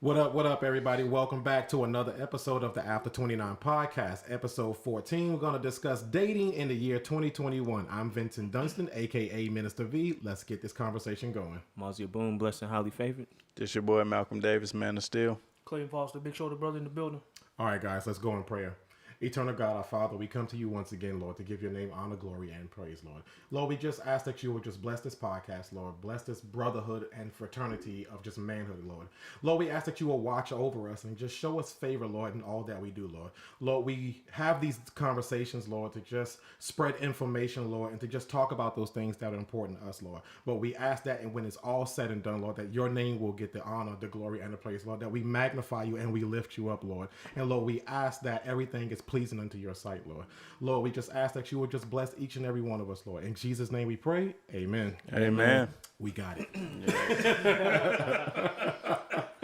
What up, everybody? Welcome back to another episode of the After 29 podcast, episode 14. We're going to discuss dating in the year 2021. I'm Vincent Dunstan, aka Minister V. Let's get this conversation going. Mazia Boone, blessed and highly favored. This your boy Malcolm Davis, Man of Steel. Clayton Foster, Big Shoulder Brother in the building. All right, guys, let's go in prayer. Eternal God, our Father, we come to you once again, Lord, to give your name honor, glory, and praise, Lord. Lord, we just ask that you would just bless this podcast, Lord. Bless this brotherhood and fraternity of just manhood, Lord. Lord, we ask that you will watch over us and just show us favor, Lord, in all that we do, Lord. Lord, we have these conversations, Lord, to just spread information, Lord, and to just talk about those things that are important to us, Lord. But we ask that, and when it's all said and done, Lord, that your name will get the honor, the glory, and the praise, Lord, that we magnify you and we lift you up, Lord. And Lord, we ask that everything is pleasing unto your sight, Lord. Lord, we just ask that you would just bless each and every one of us, Lord. In Jesus' name we pray. Amen. Amen. We got it.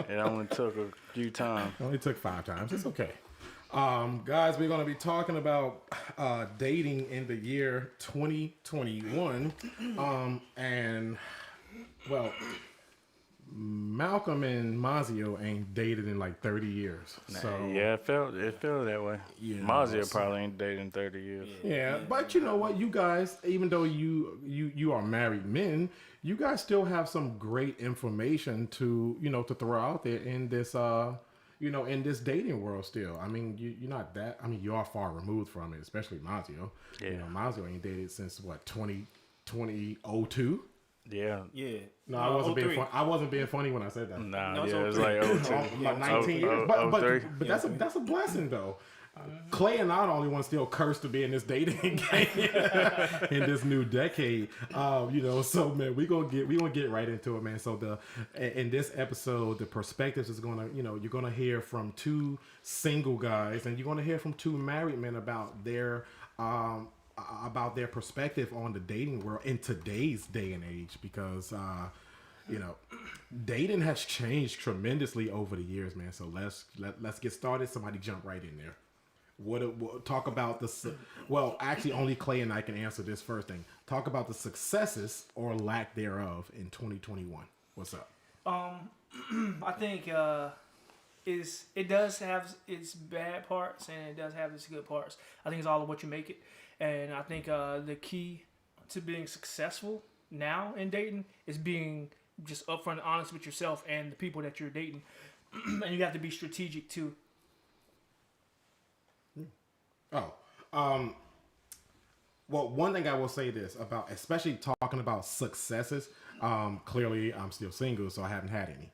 It only took a few times. It only took 5 times. It's okay. Guys, we're going to be talking about dating in the year 2021. And, well, Malcolm and Mazio ain't dated in like 30 years. So Yeah, it felt that way. Yeah, Mazia so- probably ain't dated in 30 years. yeah, but you know what? You guys, even though you are married men, you guys still have some great information to, to throw out there in this in this dating world still. I mean, you're not that, I mean, you are far removed from it, especially Mazio. Yeah. Mazio ain't dated since what, 2002? Yeah. Yeah. No, I wasn't being 03. fun. I wasn't being funny when I said that. Nah, No, it's yeah, it was 03. like 02. Like 19 years. Oh, But 03. that's a blessing though. Clay and I are the only ones still cursed to be in this dating game in this new decade. So man, we gonna get right into it, man. So in this episode, the perspectives is gonna, you're gonna hear from 2 single guys and you're gonna hear from 2 married men about their perspective on the dating world in today's day and age, because dating has changed tremendously over the years, man. So let's get started. Somebody jump right in there. We'll talk about actually only Clay and I can answer this first thing. Talk about the successes or lack thereof in 2021. What's up? I think it does have its bad parts and it does have its good parts. I think it's all of what you make it. And I think the key to being successful now in dating is being just upfront and honest with yourself and the people that you're dating. And you have to be strategic too. Well, one thing I will say this about, especially talking about successes. Clearly, I'm still single, so I haven't had any.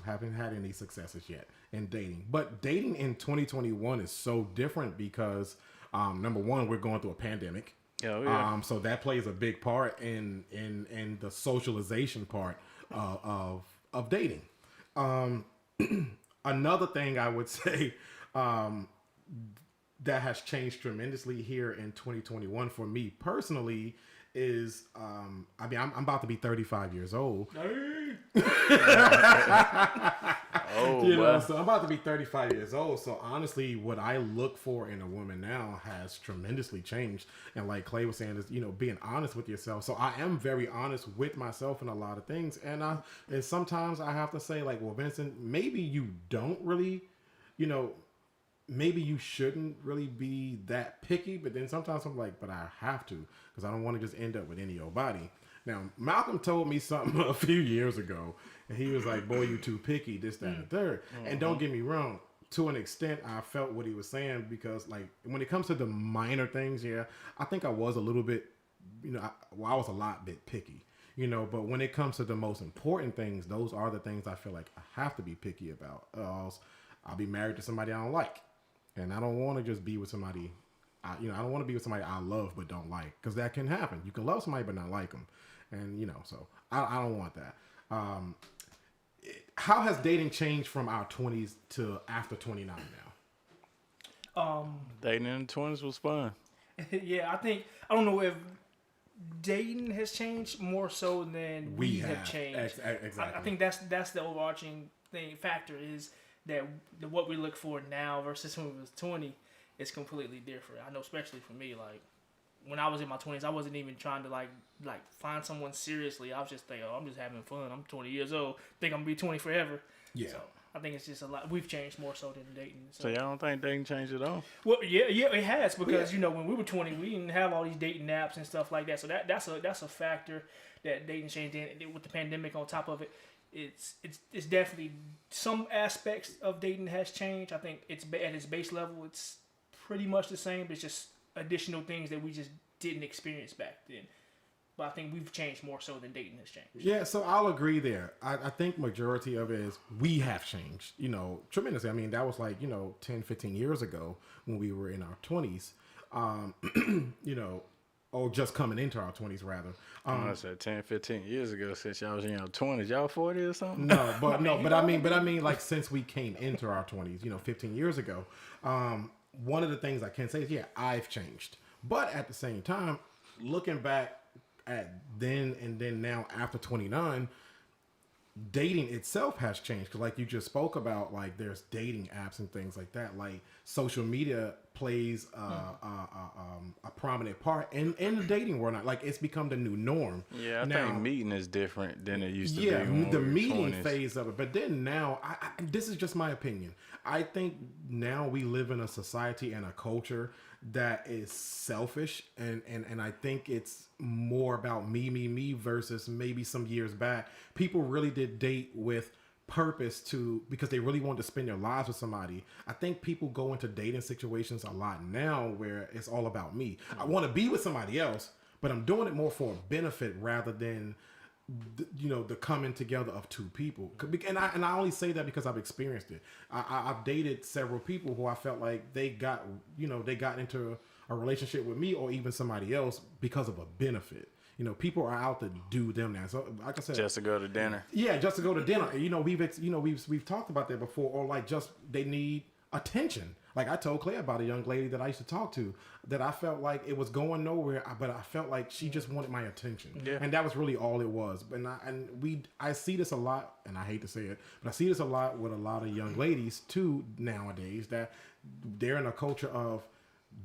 Haven't had any successes yet in dating. But dating in 2021 is so different because, number one, we're going through a pandemic. Oh, yeah. So that plays a big part in the socialization part of dating. Another thing I would say that has changed tremendously here in 2021 for me personally is, I'm about to be 35 years old. Wow. So I'm about to be 35 years old. So honestly, what I look for in a woman now has tremendously changed. And like Clay was saying, is being honest with yourself. So I am very honest with myself in a lot of things. And sometimes I have to say, like, well, Vincent, maybe you don't really, maybe you shouldn't really be that picky. But then sometimes I'm like, but I have to, because I don't want to just end up with any old body. Now, Malcolm told me something a few years ago, and he was like, boy, you too picky, this, that, and the third. And don't get me wrong, to an extent, I felt what he was saying, because, like, when it comes to the minor things, yeah, I think I was a little bit, I was a lot bit picky, but when it comes to the most important things, those are the things I feel like I have to be picky about. Else I'll be married to somebody I don't like, and I don't want to just be with somebody, I don't want to be with somebody I love but don't like, because that can happen. You can love somebody but not like them. And, so I don't want that. How has dating changed from our 20s to after 29 now? Dating in the 20s was fun. Yeah, I don't know if dating has changed more so than we have changed. Exactly. I think that's the overarching factor is that what we look for now versus when we was 20 is completely different. I know, especially for me, like, when I was in my 20s, I wasn't even trying to like find someone seriously. I was just thinking, oh, I'm just having fun. I'm 20 years old. Think I'm gonna be 20 forever. Yeah. So I think it's just a lot. We've changed more so than dating. So y'all don't think dating changed at all? Well, yeah, it has because when we were 20, we didn't have all these dating apps and stuff like that. So that's a factor that dating changed. And with the pandemic on top of it, it's definitely some aspects of dating has changed. I think it's at its base level, it's pretty much the same. But it's just additional things that we just didn't experience back then. But I think we've changed more so than dating has changed. Yeah, so I'll agree there. I think majority of it is we have changed, tremendously. I mean, that was like, 10, 15 years ago when we were in our 20s, or just coming into our 20s, rather. I said 10, 15 years ago since y'all was in your 20s. Y'all 40 or something? No, but I mean, like since we came into our 20s, 15 years ago, one of the things I can say is, I've changed. But at the same time, looking back at then and then now after 29, dating itself has changed. Because like you just spoke about, like there's dating apps and things like that. Like social media plays a prominent part in the dating world. Like it's become the new norm. Yeah, I think meeting is different than it used to be. Yeah, the meeting 20s. phase of it. But then now, I this is just my opinion. I think now we live in a society and a culture that is selfish, and I think it's more about me versus maybe some years back. People really did date with purpose because they really wanted to spend their lives with somebody. I think people go into dating situations a lot now where it's all about me. I want to be with somebody else, but I'm doing it more for a benefit rather than the coming together of two people. And I only say that because I've experienced it. I've dated several people who I felt like they got into a relationship with me or even somebody else because of a benefit. People are out to do them now. So like I said, just to go to dinner. Yeah, just to go to dinner. We've talked about that before, or like just they need attention. Like I told Claire about a young lady that I used to talk to that I felt like it was going nowhere, but I felt like she just wanted my attention. Yeah. And that was really all it was. But I see this a lot, and I hate to say it, but I see this a lot with a lot of young ladies too nowadays, that they're in a culture of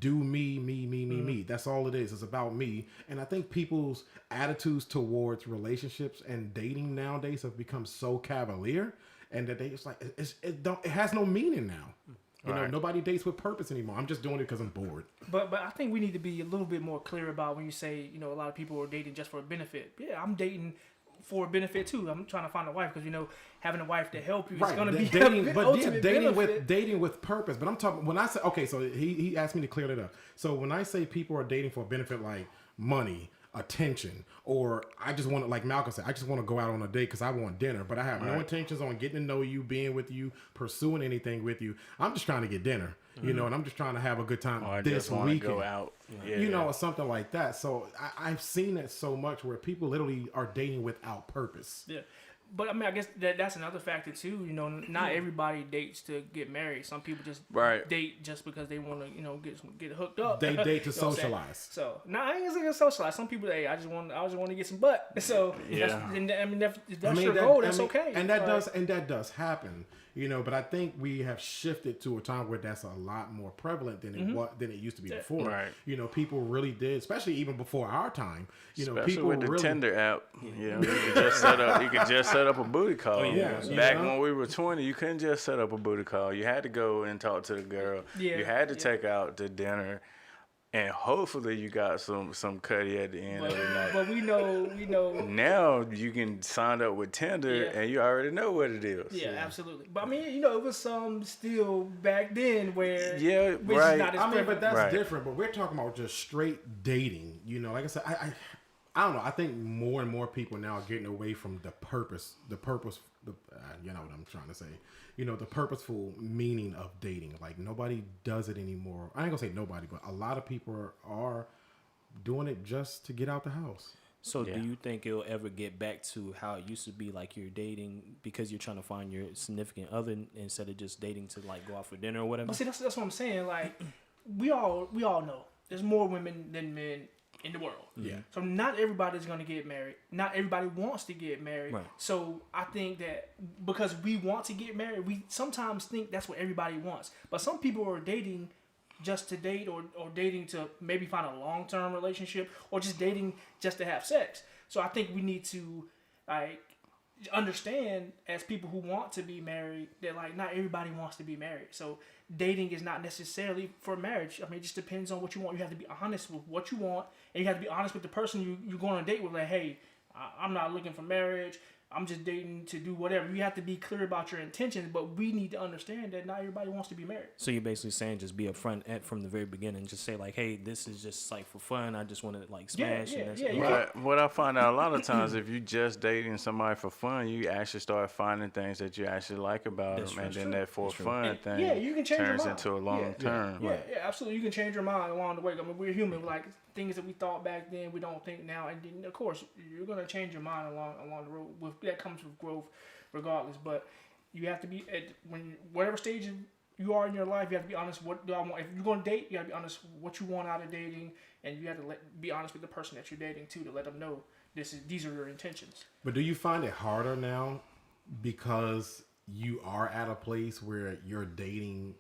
do me. That's all it is. It's about me. And I think people's attitudes towards relationships and dating nowadays have become so cavalier, and that it's like it has no meaning now. Nobody dates with purpose anymore. I'm just doing it because I'm bored. But I think we need to be a little bit more clear about when you say, a lot of people are dating just for a benefit. Yeah, I'm dating for a benefit too. I'm trying to find a wife because having a wife to help you is going to be dating with purpose. But I'm talking when I say so he asked me to clear that up. So when I say people are dating for a benefit like money, attention, or I just want to, like Malcolm said, I just want to go out on a date because I want dinner, but I have no intentions on getting to know you, being with you, pursuing anything with you. I'm just trying to get dinner, and I'm just trying to have a good time this weekend. Go out, or something like that. So I've seen that so much where people literally are dating without purpose. Yeah. But I mean, I guess that's another factor too. Not everybody dates to get married. Some people just date just because they want to, get hooked up. They date to socialize. So I ain't gonna socialize. Some people, I just want to get some butt. So that's your goal. That's okay. And that does happen. But I think we have shifted to a time where that's a lot more prevalent than it used to be before. Right. People really did, especially even before our time. Especially people with the really, Tinder app. You could just set up a booty call. Back when we were 20, you couldn't just set up a booty call. You had to go and talk to the girl. Yeah. You had to take out to dinner. And hopefully you got some cutty at the end of the night. But we know. Now you can sign up with Tinder and you already know what it is. Yeah, absolutely. But I mean, it was some still back then where right. But that's different. But we're talking about just straight dating. Like I said, I don't know. I think more and more people now are getting away from the purpose. You know what I'm trying to say. The purposeful meaning of dating. Like nobody does it anymore. I ain't gonna say nobody, but a lot of people are doing it just to get out the house. So do you think it'll ever get back to how it used to be, like you're dating because you're trying to find your significant other instead of just dating to like go out for dinner or whatever? But see, that's what I'm saying. Like we all know there's more women than men in the world. Yeah. So not everybody's going to get married. Not everybody wants to get married. Right. So I think that because we want to get married, we sometimes think that's what everybody wants. But some people are dating just to date or dating to maybe find a long-term relationship or just dating just to have sex. So I think we need to understand as people who want to be married that like not everybody wants to be married. So dating is not necessarily for marriage. I mean, it just depends on what you want. You have to be honest with what you want, and you have to be honest with the person you're going on a date with. Like, hey, I'm not looking for marriage. I'm just dating to do whatever. You have to be clear about your intentions, but we need to understand that not everybody wants to be married. So you're basically saying just be upfront from the very beginning. Just say like, hey, this is just like for fun. I just want to like smash. What I find out a lot of times, if you just dating somebody for fun, you actually start finding things that you actually like about them, and then that for fun thing you can change turns into a long term. Yeah, absolutely. You can change your mind along the way. I mean, we're human. We're like things that we thought back then, we don't think now, and then, of course, you're gonna change your mind along the road. That comes with growth, regardless. But you have to be whatever stage you are in your life. You have to be honest. What do I want? If you're gonna date, you have to be honest what you want out of dating, and you have to be honest with the person that you're dating too, to let them know these are your intentions. But do you find it harder now because you are at a place where you're dating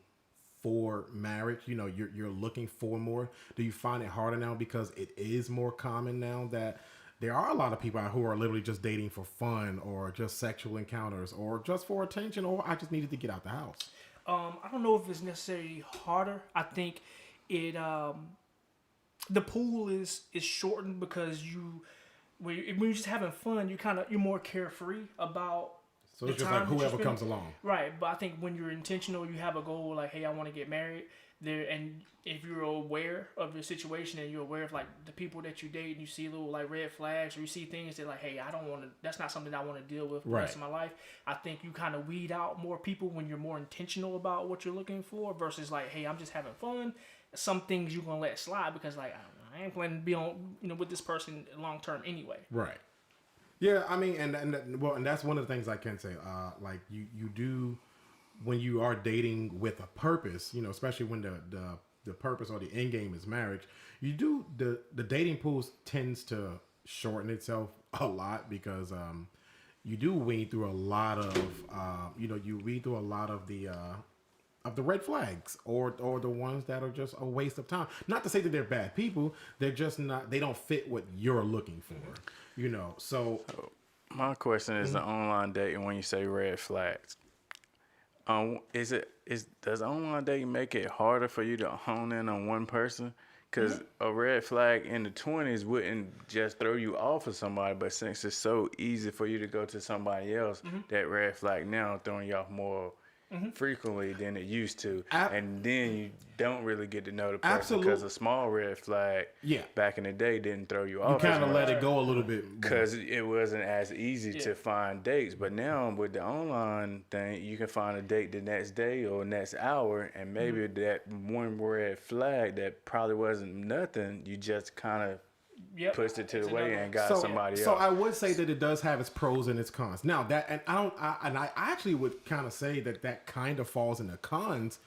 for marriage? You know, you're looking for more. Do you find it harder now because it is more common now that there are a lot of people out who are literally just dating for fun or just sexual encounters or just for attention, or I just needed to get out the house? I don't know if it's necessarily harder. I think it the pool is shortened because when you're just having fun, you're more carefree about. So it's just like whoever comes along. Right, but I think when you're intentional, you have a goal like, hey, I want to get married. And if you're aware of your situation and you're aware of like the people that you date and you see little like red flags or you see things that like, hey, that's not something I want to deal with for the rest of my life. I think you kind of weed out more people when you're more intentional about what you're looking for versus like, hey, I'm just having fun. Some things you're going to let slide because like, I ain't planning to be on, with this person long term anyway. Right. Yeah, I mean, and that's one of the things I can say. Like you do when you are dating with a purpose, especially when the purpose or the end game is marriage. You do the dating pool tends to shorten itself a lot because you do weed through a lot of the red flags or the ones that are just a waste of time. Not to say that they're bad people, they're just not. They don't fit what you're looking for. So my question is the online dating. When you say red flags, does online dating make it harder for you to hone in on one person? Because a red flag in the 20s wouldn't just throw you off of somebody, but since it's so easy for you to go to somebody else, that red flag now throwing you off more frequently than it used to, and then you don't really get to know the person because a small red flag back in the day didn't throw you off. You kind of let it go a little bit because it wasn't as easy to find dates. But now with the online thing, you can find a date the next day or next hour, and maybe that one red flag that probably wasn't nothing, you just kind of pushed it to the way and got somebody else. So I would say that it does have its pros and its cons. Now I actually would kind of say that kind of falls in the cons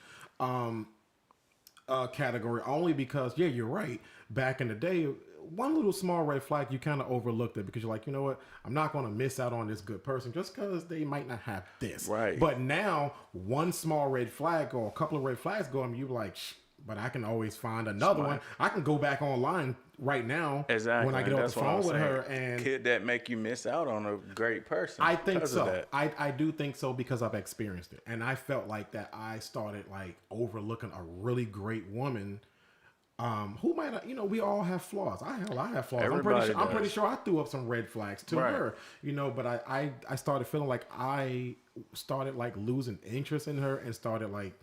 category only because you're right. Back in the day, one little small red flag, you kind of overlooked it because you're like, you know what, I'm not going to miss out on this good person just because they might not have this. Right. But now one small red flag or a couple of red flags go, and you're like, but I can always find another one. I can go back online right now when I get off the phone with her. And could that make you miss out on a great person? I think so. I do think so because I've experienced it. And I felt like that I started like overlooking a really great woman who might have, we all have flaws. I have flaws. I'm pretty sure I threw up some red flags to her, but I started feeling like I started like losing interest in her and started like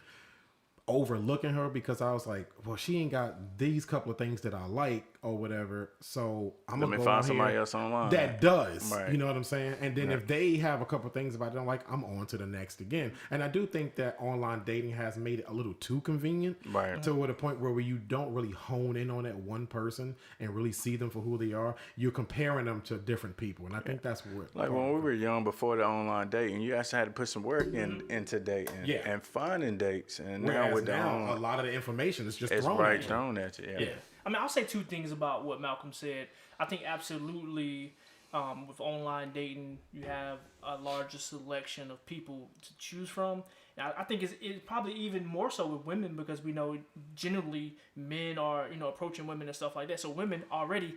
overlooking her because I was like, well, she ain't got these couple of things that I like or whatever, so I'm gonna go find somebody else online that does. Right. You know what I'm saying? And then if they have a couple of things about it I don't like, I'm on to the next again. And I do think that online dating has made it a little too convenient, to the point where you don't really hone in on that one person and really see them for who they are. You're comparing them to different people, and I think that's what. Like when we were young, before the online dating, you actually had to put some work into dating and finding dates. And now with a lot of the information is just thrown at you. Yeah. I mean, I'll say two things about what Malcolm said. I think absolutely with online dating, you have a larger selection of people to choose from. Now, I think it's probably even more so with women because we know generally men are, approaching women and stuff like that. So women already,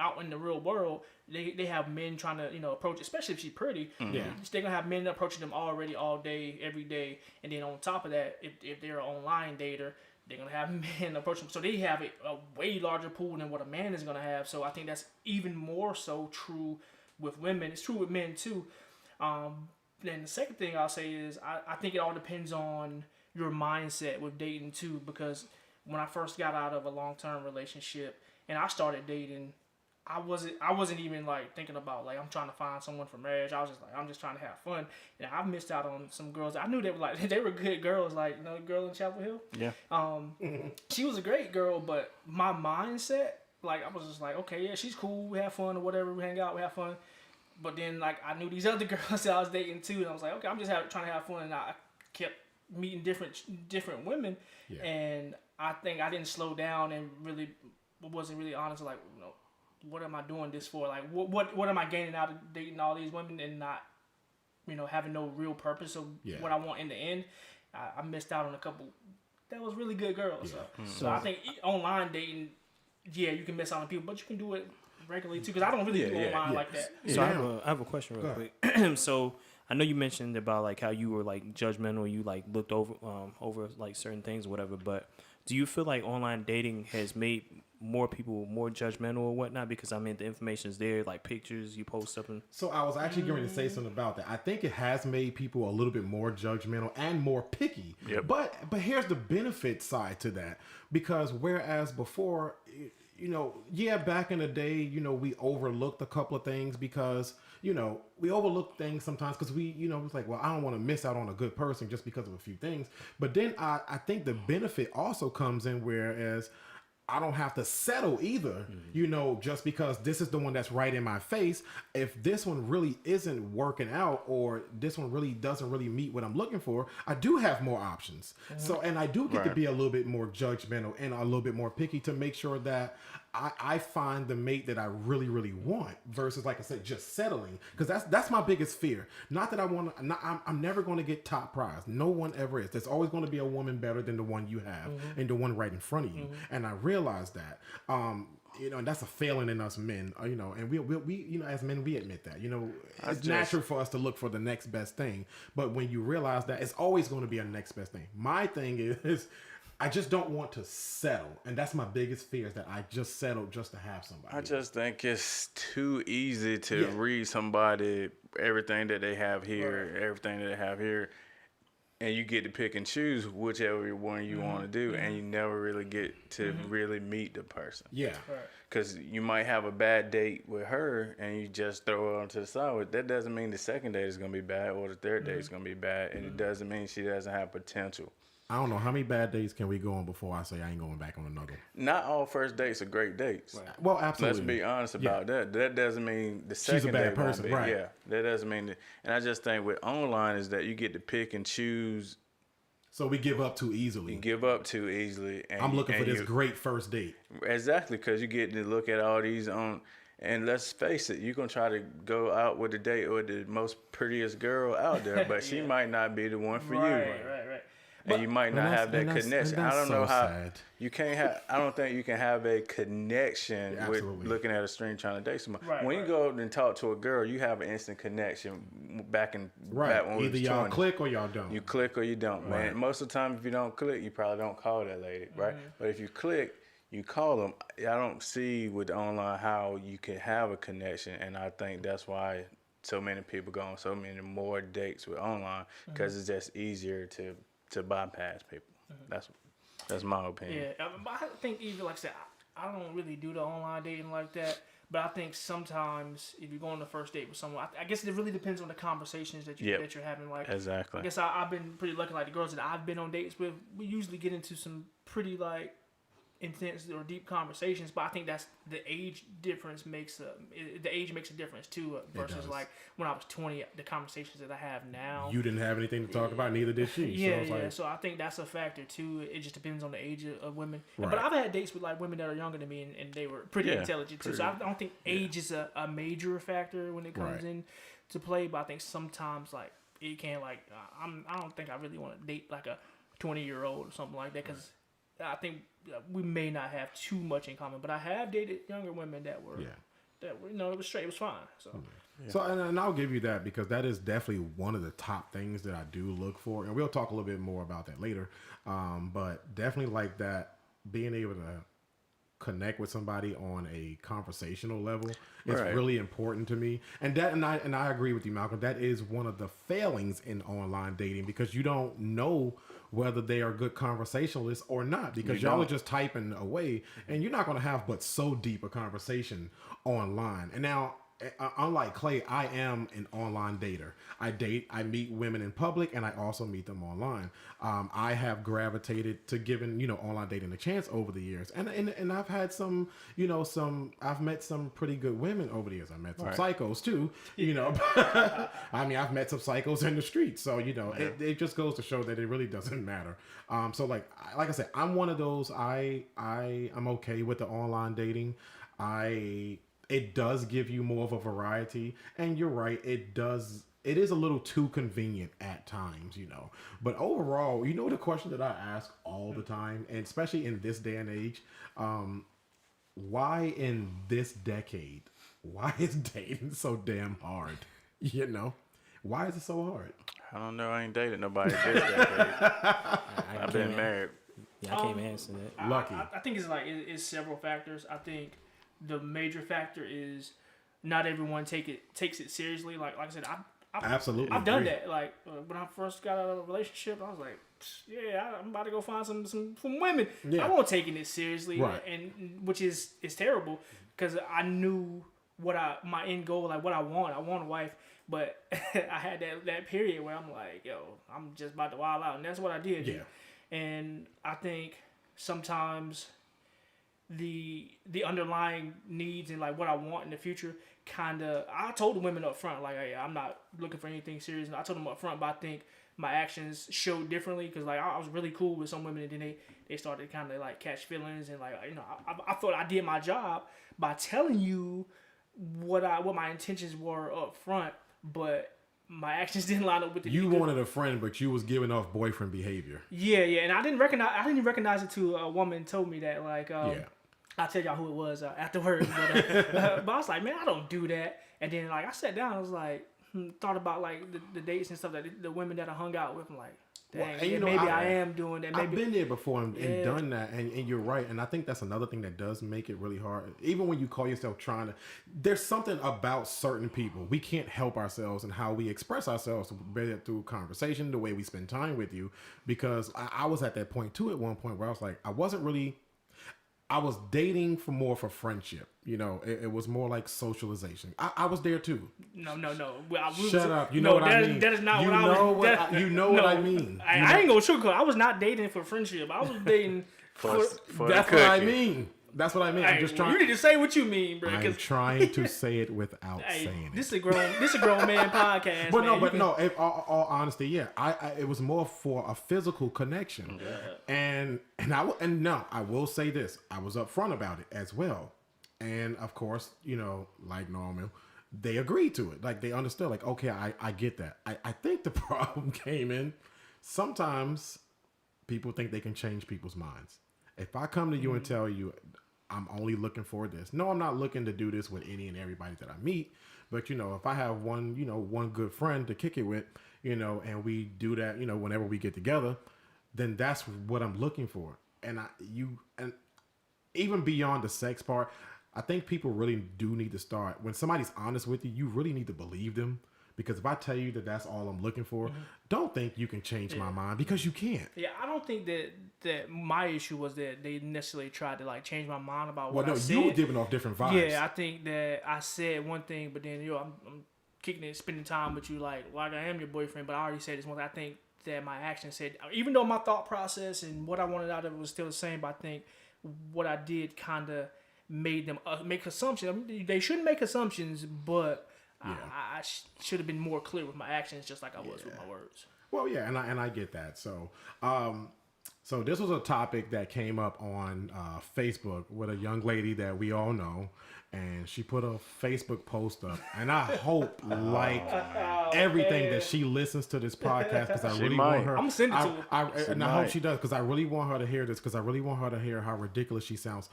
out in the real world, they have men trying to, approach, especially if she's pretty. Yeah. They're going to have men approaching them already all day, every day. And then on top of that, if they're an online dater, they're going to have men approach them. So they have a way larger pool than what a man is going to have. So I think that's even more so true with women. It's true with men too. Then the second thing I'll say is I think it all depends on your mindset with dating too, because when I first got out of a long-term relationship and I started dating, I wasn't even like thinking about like I'm trying to find someone for marriage. I was just like I'm just trying to have fun. And I missed out on some girls. I knew they were like they were good girls, like the girl in Chapel Hill. Yeah. She was a great girl, but my mindset, like I was just like, okay, yeah, she's cool. We have fun or whatever. We hang out, we have fun. But then like I knew these other girls that I was dating too, and I was like, okay, I'm just trying to have fun. And I kept meeting different women, and I think I didn't slow down and really wasn't really honest. Like, what am I doing this for? Like, what am I gaining out of dating all these women and not, having no real purpose of what I want in the end? I missed out on a couple that was really good girls. Yeah. So I think online dating, you can miss out on people, but you can do it regularly too. Because I don't really do online like that. So I have a question real quick. So I know you mentioned about like how you were like judgmental, you like looked over like certain things or whatever, but do you feel like online dating has made more people more judgmental or whatnot? Because I mean the information is there, like pictures, you post something. So I was actually going to say something about that. I think it has made people a little bit more judgmental and more picky. Yep. But here's the benefit side to that, because whereas before, back in the day, we overlooked a couple of things because, we overlook things sometimes because we, it's like, well, I don't want to miss out on a good person just because of a few things. But then I think the benefit also comes in whereas I don't have to settle either, just because this is the one that's right in my face. If this one really isn't working out or this one really doesn't really meet what I'm looking for, I do have more options. So, and I do get to be a little bit more judgmental and a little bit more picky to make sure that I find the mate that I really, really want versus, like I said, just settling. Because that's my biggest fear. Not that I'm never going to get top prize. No one ever is. There's always going to be a woman better than the one you have and the one right in front of you. And I realize that. And that's a failing in us men, and we as men, we admit that, it's natural for us to look for the next best thing. But when you realize that it's always going to be a next best thing. My thing is, I just don't want to settle. And that's my biggest fear, is that I just settle just to have somebody. I just think it's too easy to read somebody, everything that they have here, everything that they have here. And you get to pick and choose whichever one you want to do. And you never really get to really meet the person. Yeah. Because you might have a bad date with her and you just throw her onto the side. That doesn't mean the second date is going to be bad or the third date is going to be bad. And it doesn't mean she doesn't have potential. I don't know how many bad dates can we go on before I say I ain't going back on another one. Not all first dates are great dates. Right. Well, absolutely. Let's be honest about that. That doesn't mean the second She's a bad date person, won't be. right? Yeah, that doesn't mean that. And I just think with online is that you get to pick and choose. So we give up too easily. You give up too easily. And I'm looking for this great first date. Exactly, because you get to look at all these on. And let's face it, you're going to try to go out with a date with the most prettiest girl out there, but she might not be the one for you. Right. And you might not have that connection. I don't know how sad. You can't have. I don't think you can have a connection with Absolutely. looking at a stream trying to date someone. Right, when you go and talk to a girl, you have an instant connection back when we Either was y'all 20. click or y'all don't. You click or you don't, man. Right. Most of the time, if you don't click, you probably don't call that lady, right? But if you click, you call them. I don't see with online how you can have a connection, and I think that's why so many people go on so many more dates with online because it's just easier to bypass people. That's my opinion. Yeah, but I think even like I said, I don't really do the online dating like that. But I think sometimes if you're going on a first date with someone, I guess it really depends on the conversations that you're having. Like, exactly. I guess I've been pretty lucky. Like the girls that I've been on dates with, we usually get into some pretty like intense or deep conversations. But I think that's the age difference makes the age makes a difference too. Versus like when I was 20, the conversations that I have now. You didn't have anything to talk about, neither did she. Yeah, so I think that's a factor too. It just depends on the age of women. Right. But I've had dates with like women that are younger than me, and they were pretty intelligent too. So I don't think age is a major factor when it comes in to play. But I think sometimes like it can like I don't think I really want to date like a 20-year-old or something like that because I think we may not have too much in common. But I have dated younger women that were that it was straight. It was fine. So. So, and I'll give you that because that is definitely one of the top things that I do look for. And we'll talk a little bit more about that later. But definitely like that, being able to connect with somebody on a conversational level is really important to me. And I agree with you, Malcolm. That is one of the failings in online dating because you don't know whether they are good conversationalists or not because y'all are just typing away and you're not going to have but so deep a conversation online. And now, unlike Clay, I am an online dater. I meet women in public and I also meet them online. I have gravitated to giving, online dating a chance over the years. And I've had some, I've met some pretty good women over the years. I met some psychos too, I mean, I've met some psychos in the streets. So, it just goes to show that it really doesn't matter. So like I said, I'm one of those, I'm okay with the online dating. It does give you more of a variety, and you're right. It is a little too convenient at times, But overall, the question that I ask all the time, and especially in this day and age, why in this decade, why is dating so damn hard? Why is it so hard? I don't know. I ain't dated nobody this decade. I've been married. Yeah, I can't answer that. Lucky. I think it's several factors. I think the major factor is not everyone takes it seriously. Like I said, Absolutely, I've done that. Like when I first got out of a relationship, I was like, yeah, I'm about to go find some women. Yeah. I won't taking it seriously, right. and which is terrible because I knew my end goal, like what I want. I want a wife, but I had that period where I'm like, yo, I'm just about to wild out, and that's what I did. Yeah. And I think sometimes the underlying needs and like what I want in the future I told the women up front, like, hey, I'm not looking for anything serious. And I told them up front, but I think my actions showed differently because like I was really cool with some women and then they started kind of like catch feelings and like, I thought I did my job by telling you what my intentions were up front, but my actions didn't line up with You wanted a friend, but you was giving off boyfriend behavior. Yeah, and I didn't even recognize it till a woman told me that. Like, I'll tell y'all who it was afterwards. But I was like, man, I don't do that. And then like I sat down, I was like, thought about like the dates and stuff that the women that I hung out with. I'm like, dang, maybe I am doing that. Maybe. I've been there before and done that, and you're right. And I think that's another thing that does make it really hard. Even when you call yourself there's something about certain people. We can't help ourselves and how we express ourselves, whether through conversation, the way we spend time with you. Because I was at that point too at one point where I was like, I was dating for friendship. It was more like socialization. I was there too. No. Shut up. You know what I mean. That is not what I was. You know what I mean. I ain't gonna sugarcoat. I was not dating for friendship. I was dating for That's what I mean. That's what I mean. I'm just trying. You need to say what you mean, bro. I'm trying to say it without saying it. This is a grown man podcast. But no. In all honesty, yeah, it was more for a physical connection, and I will say this: I was upfront about it as well, and of course, like normal, they agreed to it. Like they understood. Like, okay, I get that. I think the problem came in. Sometimes people think they can change people's minds. If I come to you and tell you I'm only looking for this, no, I'm not looking to do this with any and everybody that I meet. But if I have one good friend to kick it with, and we do that, whenever we get together, then that's what I'm looking for. And even beyond the sex part, I think people really do need to start when somebody's honest with you. You really need to believe them. Because if I tell you that that's all I'm looking for, don't think you can change my mind because you can't. Yeah, I don't think that my issue was that they necessarily tried to like change my mind about what I said. You were giving off different vibes. Yeah, I think that I said one thing, but then I'm kicking it, spending time with you like I am your boyfriend, but I already said this one. I think that my actions said, even though my thought process and what I wanted out of it was still the same, but I think what I did kind of made them make assumptions. I mean, they shouldn't make assumptions, but I should have been more clear with my actions, just like I was with my words. Well, yeah, and I get that. So, so this was a topic that came up on Facebook with a young lady that we all know, and she put a Facebook post up, and I hope everything that she listens to this podcast because I really want her. I'm gonna send it to her. And I hope she does because I really want her to hear this because I really want her to hear how ridiculous she sounds.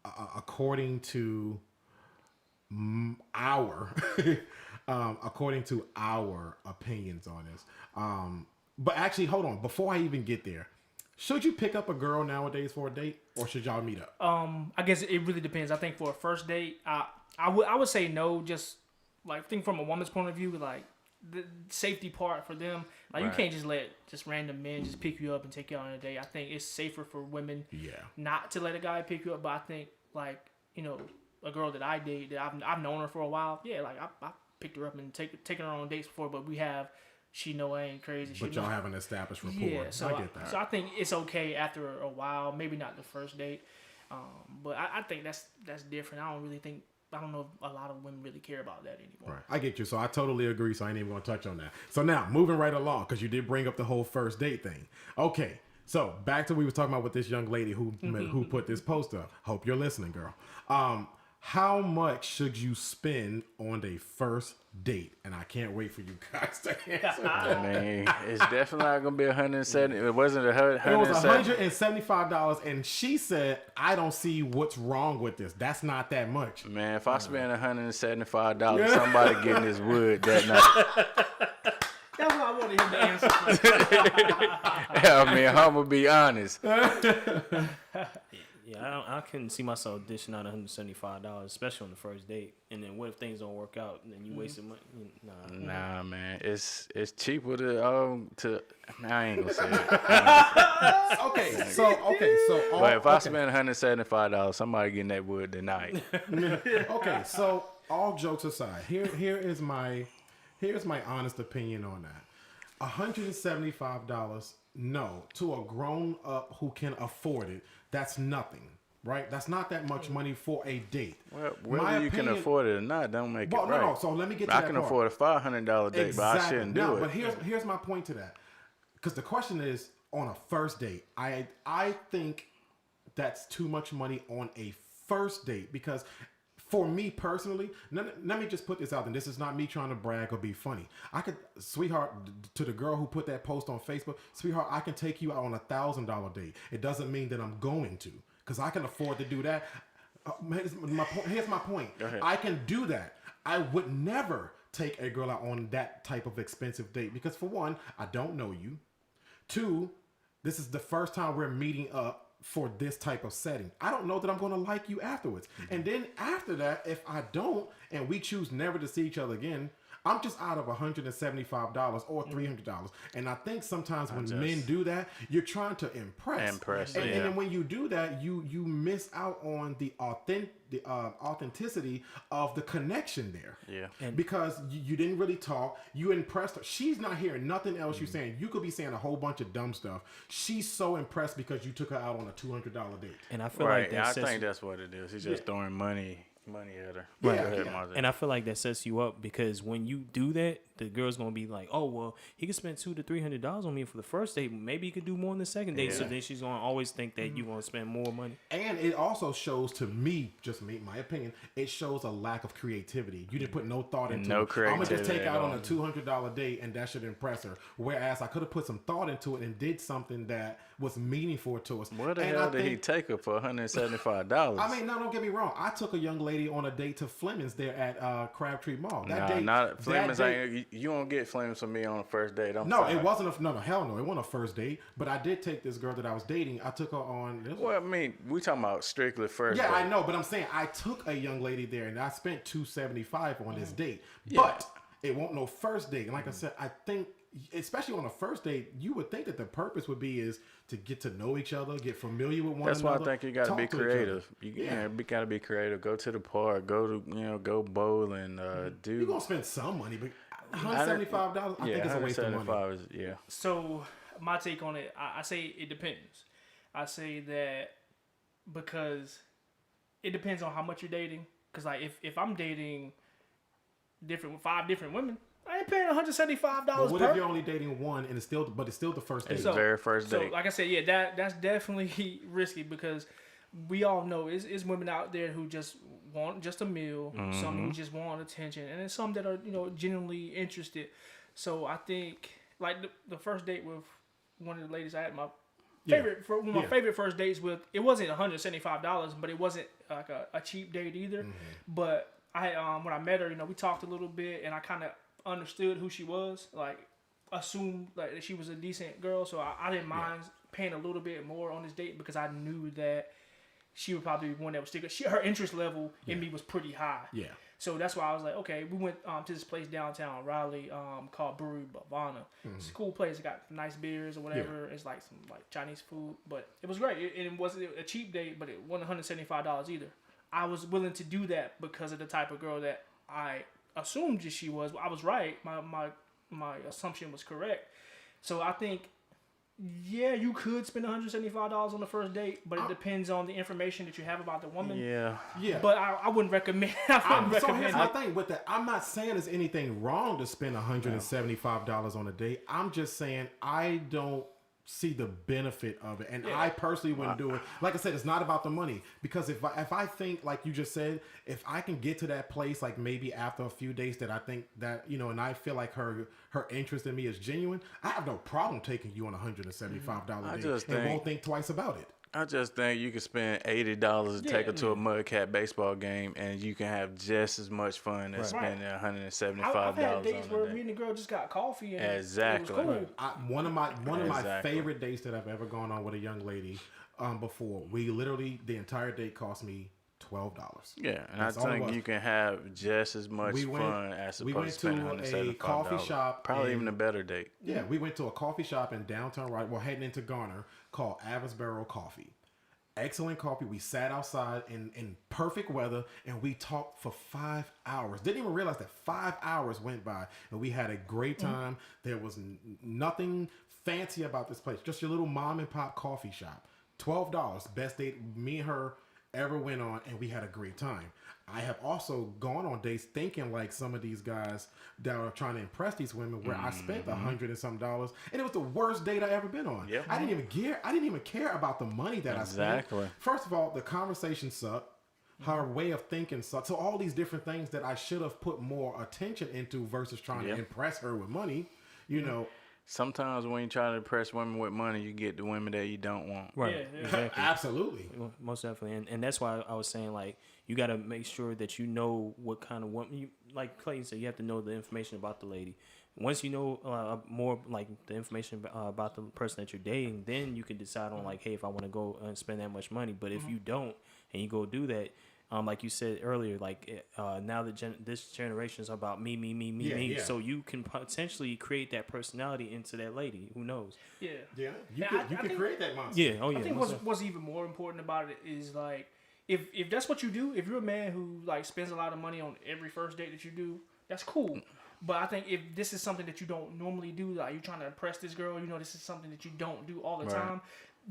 According to our according to our opinions on this. But actually, hold on. Before I even get there, should you pick up a girl nowadays for a date, or should y'all meet up? I guess it really depends. I think for a first date, I would say no. Just like think from a woman's point of view, like the safety part for them. Like you can't just let just random men just pick you up and take you out on a date. I think it's safer for women not to let a guy pick you up. But I think like a girl that I date that I've known her for a while. Yeah, like I picked her up and taken her on dates before, but she know I ain't crazy. But y'all have an established rapport. Yeah, so I get that. So I think it's okay after a while. Maybe not the first date, but I think that's different. I don't know if a lot of women really care about that anymore. Right, I get you. So I totally agree. So I ain't even gonna touch on that. So now moving right along, because you did bring up the whole first date thing. Okay, so back to what we were talking about with this young lady who put this post up. Hope you're listening, girl. How much should you spend on a first date? And I can't wait for you guys to answer. I mean, it's definitely not gonna be 170. It wasn't It was $175, and she said, "I don't see what's wrong with this. That's not that much." Man, if I spend $175, somebody getting this wood that night. That's what I wanted him to answer. I mean, I'm gonna be honest. Yeah, I couldn't see myself dishing out $175, especially on the first date. And then what if things don't work out and then you wasted money? Nah, man, it's cheaper to. I ain't gonna say it. Okay, so. But if I spend $175, somebody getting that wood tonight. Okay, so all jokes aside, here's my honest opinion on that. $175, no, to a grown up who can afford it. That's nothing, right? That's not that much money for a date. Well, whether you can afford it or not, don't make it right. No, so let me get to that I can afford a $500 date, but I shouldn't do it. But here's my point to that. Because the question is, on a first date, I think that's too much money on a first date. Because for me personally, let me just put this out there. This is not me trying to brag or be funny. Sweetheart, to the girl who put that post on Facebook, sweetheart, I can take you out on $1,000 date. It doesn't mean that I'm going to, because I can afford to do that. Here's my point. I can do that. I would never take a girl out on that type of expensive date because, for one, I don't know you. Two, this is the first time we're meeting up for this type of setting. I don't know that I'm going to like you afterwards. Mm-hmm. And then after that, if I don't, and we choose never to see each other again, I'm just out of $175 or $300. And I think sometimes when men do that, you're trying to impress. And then when you do that, you miss out on the authenticity of the connection there. Yeah. Because you didn't really talk. You impressed her. She's not hearing nothing else you're saying. You could be saying a whole bunch of dumb stuff. She's so impressed because you took her out on a $200 date. And I feel like I think that's what it is. He's just throwing money at her. Right. And I feel like that sets you up because when you do that, the girl's gonna be like, "Oh well, he could spend $200 to $300 on me for the first date. Maybe he could do more on the second date." So then she's gonna always think that you're gonna spend more money. And it also shows to me, my opinion, it shows a lack of creativity. You didn't put no thought into it. Creativity. I'm gonna just take out on a $200 date, and that should impress her. Whereas I could have put some thought into it and did something that was meaningful to us. What the hell did he take her for $175? I mean, no, don't get me wrong. I took a young lady on a date to Fleming's there at Crabtree Mall. Not Fleming's. You won't get Fleming's from me on a first date. It wasn't hell no. It wasn't a first date. But I did take this girl that I was dating. I took her on. Well, I mean, we talking about strictly first. Yeah, date. I know, but I'm saying I took a young lady there and I spent $275 on this date. Yeah. But it won't no first date. And like I said, I think, especially on a first date, you would think that the purpose would be is to get to know each other, get familiar with one another. That's why I think you got to be creative. You got to be creative. Go to the park. Go bowling. You're gonna spend some money, but $175. I think it's a waste of money. So my take on it, I say it depends. I say that because it depends on how much you're dating. Because like if I'm dating 5 different women, I ain't paying $175. But what if you're only dating one and it's still the first date? It's the very first date. So like I said, that's definitely risky because we all know it's women out there who just want just a meal, some who just want attention, and then some that are genuinely interested. So I think like the first date with one of the ladies I had my favorite first dates with, it wasn't $175, but it wasn't like a cheap date either. But when I met her, we talked a little bit, and I kind of understood who she was. Like, assumed like that she was a decent girl, so I didn't mind paying a little bit more on this date because I knew that she would probably be one that would stick. Her interest level in me was pretty high. Yeah. So that's why I was like, okay, we went to this place downtown Raleigh called Brewery Bavana. It's a cool place. It got nice beers or whatever. It's like some like Chinese food, but it was great. It wasn't a cheap date, but it wasn't $175 either. I was willing to do that because of the type of girl that I assumed that she was. I was right. My assumption was correct. So I think, yeah, you could spend $175 on the first date, but it depends on the information that you have about the woman. Yeah. But I wouldn't recommend. So here's my thing with that. I'm not saying there's anything wrong to spend $175 on a date. I'm just saying I don't see the benefit of it, and I personally wouldn't do it. Like I said, it's not about the money, because if I think, like you just said, if I can get to that place, like maybe after a few days that I think that and I feel like her interest in me is genuine, I have no problem taking you on a $175 date and won't think twice about it. I just think you can spend $80 to take her to a Mudcat baseball game, and you can have just as much fun as spending $175 I've had dates where me and the girl just got coffee and it was cool. One of my favorite dates that I've ever gone on with a young lady before, we literally, the entire date cost me $12. Yeah, and I think you can have just as much fun as opposed to spending $175. We went to a coffee shop. Probably even a better date. Yeah, we went to a coffee shop in downtown, we're heading into Garner, called Avonsboro Coffee. Excellent coffee. We sat outside in perfect weather, and we talked for 5 hours. Didn't even realize that 5 hours went by, and we had a great time. There was nothing fancy about this place. Just your little mom and pop coffee shop. $12. Best date me and her ever went on, and we had a great time. I have also gone on dates thinking like some of these guys that are trying to impress these women, where I spent $100 and some dollars, and it was the worst date I ever been on. Yep. I didn't even care about the money that I spent. First of all, the conversation sucked. Her way of thinking sucked. So all these different things that I should have put more attention into versus trying to impress her with money, Sometimes when you try to impress women with money, you get the women that you don't want. Right. Yeah. Exactly. Absolutely. Most definitely. And that's why I was saying, like, you got to make sure that you know what kind of woman like Clay said, you have to know the information about the lady. Once you know more, like, the information about the person that you're dating, then you can decide on, like, hey, if I want to go and spend that much money. But if you don't and you go do that, like you said earlier, like now this generation is about me. Yeah. So you can potentially create that personality into that lady. Who knows? Yeah. You can create that monster. Yeah. Oh yeah. I think what's even more important about it is, like, if that's what you do, if you're a man who, like, spends a lot of money on every first date that you do, that's cool. But I think if this is something that you don't normally do, like you're trying to impress this girl, this is something that you don't do all the time,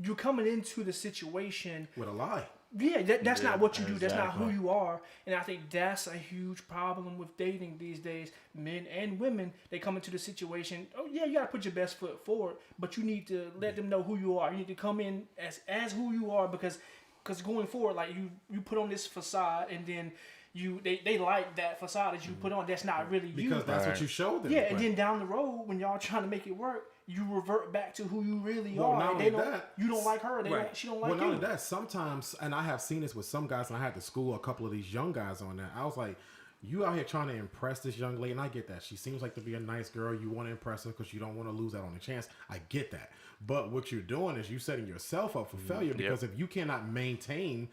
you're coming into the situation with a lie. Yeah, that's not what you do. That's not who you are. And I think that's a huge problem with dating these days. Men and women, they come into the situation, you got to put your best foot forward, but you need to let them know who you are. You need to come in as who you are, because going forward, like, you put on this facade, and then they like that facade that you put on. That's not really you. Because that's what you showed them. Yeah, and then down the road, when y'all trying to make it work, you revert back to who you really are. Not and only that, you don't like her. She don't like you. Well, not only that, sometimes, and I have seen this with some guys, and I had to school a couple of these young guys on that. I was like, you out here trying to impress this young lady, and I get that. She seems like to be a nice girl. You want to impress her because you don't want to lose out on the chance. I get that. But what you're doing is you setting yourself up for failure, because if you cannot maintain...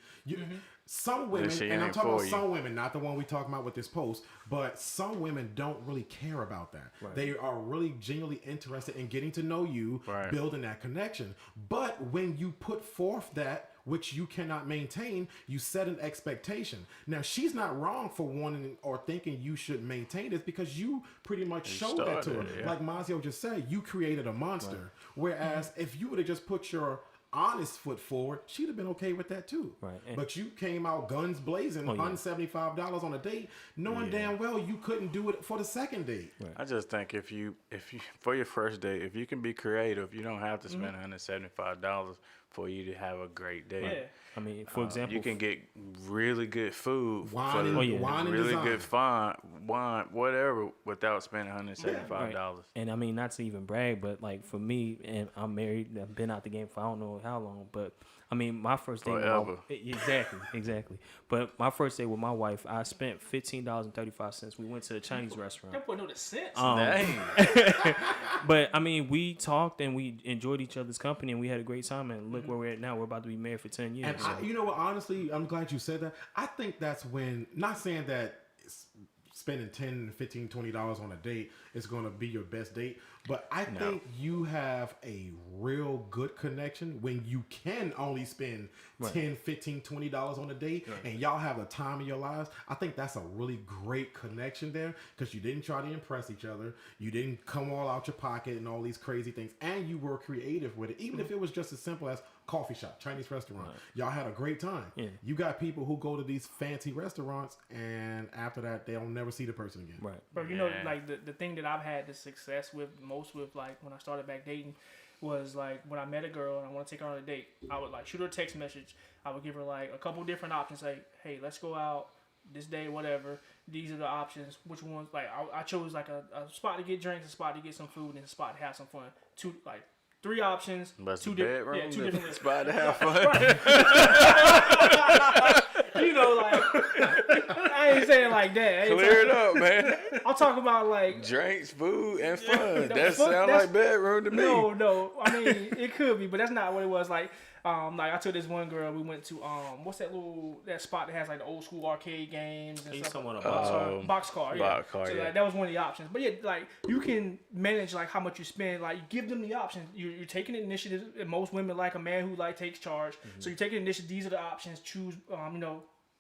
Some women, and I'm talking about some women, not the one we talking about with this post, but some women don't really care about that. Right. They are really genuinely interested in getting to know you, building that connection. But when you put forth that which you cannot maintain, you set an expectation. Now, she's not wrong for wanting or thinking you should maintain this, because you pretty much showed that to her. Yeah. Like Mazio just said, you created a monster. Right. Whereas if you would have just put your honest foot forward, she'd have been okay with that too. Right. But you came out guns blazing, $175 on a date, knowing damn well you couldn't do it for the second date. Right. I just think if you for your first date, if you can be creative, you don't have to spend $175 for you to have a great day. Yeah. I mean, for example, you can get really good food, wine really good wine, whatever, without spending $175. Right. And I mean, not to even brag, but like for me, and I'm married, I've been out the game for I don't know how long, but I mean, my first date Forever. exactly. But my first date with my wife, I spent $15.35. We went to a Chinese restaurant. That boy know the sense. Dang. But I mean, we talked and we enjoyed each other's company and we had a great time. And look where we're at now. We're about to be married for 10 years. And so. you know what? Honestly, I'm glad you said that. I think that's when, not saying that spending $10, $15, $20 on a date is going to be your best date, but I think you have a real good connection when you can only spend $10, $15, $20 on a date and y'all have the time of your lives. I think that's a really great connection there because you didn't try to impress each other. You didn't come all out your pocket and all these crazy things, and you were creative with it, even if it was just as simple as coffee shop, Chinese restaurant. Y'all had a great time. Yeah. You got people who go to these fancy restaurants and after that they'll never see the person again. Right. But you know, like the thing that I've had the success with most with like when I started back dating was like when I met a girl and I want to take her on a date, I would like shoot her a text message. I would give her like a couple different options, like, hey, let's go out this day, whatever. These are the options. Which ones? Like I chose like a spot to get drinks, a spot to get some food, and a spot to have some fun. Three options. But two bedroom, yeah, two different spot to have fun. You know, like I ain't saying like that. Clear it up, man. I'm talking about like Drinks, food, and fun. No, That sound like bedroom to me. No. I mean, it could be, but that's not what it was. Like I took this one girl. We went to what's that spot that has like the old school arcade games and stuff. Boxcar. Yeah. Boxcar, So yeah. like that was one of the options. But yeah, like you can manage like how much you spend. Like you give them the options. You're taking initiative. And most women like a man who like takes charge. Mm-hmm. So you're taking initiative. These are the options. Choose